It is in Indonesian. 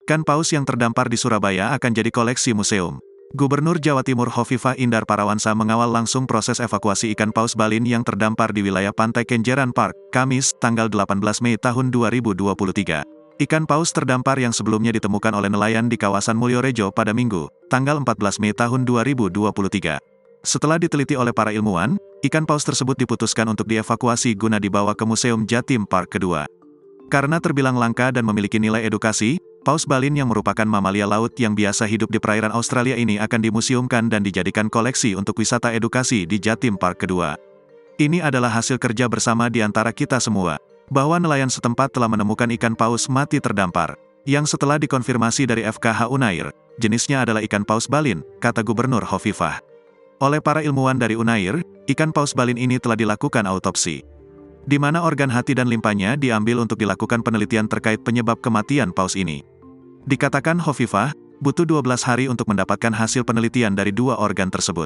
Ikan paus yang terdampar di Surabaya akan jadi koleksi museum. Gubernur Jawa Timur Hovifah Indar Parawansa mengawal langsung proses evakuasi ikan paus balin yang terdampar di wilayah Pantai Kenjeran Park, Kamis, tanggal 18 Mei tahun 2023. Ikan paus terdampar yang sebelumnya ditemukan oleh nelayan di kawasan Mulyorejo pada Minggu, tanggal 14 Mei tahun 2023. Setelah diteliti oleh para ilmuwan, ikan paus tersebut diputuskan untuk dievakuasi guna dibawa ke Museum Jatim Park kedua. Karena terbilang langka dan memiliki nilai edukasi, paus balin yang merupakan mamalia laut yang biasa hidup di perairan Australia ini akan dimuseumkan dan dijadikan koleksi untuk wisata edukasi di Jatim Park kedua. Ini adalah hasil kerja bersama di antara kita semua, bahwa nelayan setempat telah menemukan ikan paus mati terdampar, yang setelah dikonfirmasi dari FKH Unair, jenisnya adalah ikan paus balin, kata Gubernur Hovifah. Oleh para ilmuwan dari Unair, ikan paus balin ini telah dilakukan autopsi, di mana organ hati dan limpanya diambil untuk dilakukan penelitian terkait penyebab kematian paus ini. Dikatakan Hovifah, butuh 12 hari untuk mendapatkan hasil penelitian dari dua organ tersebut.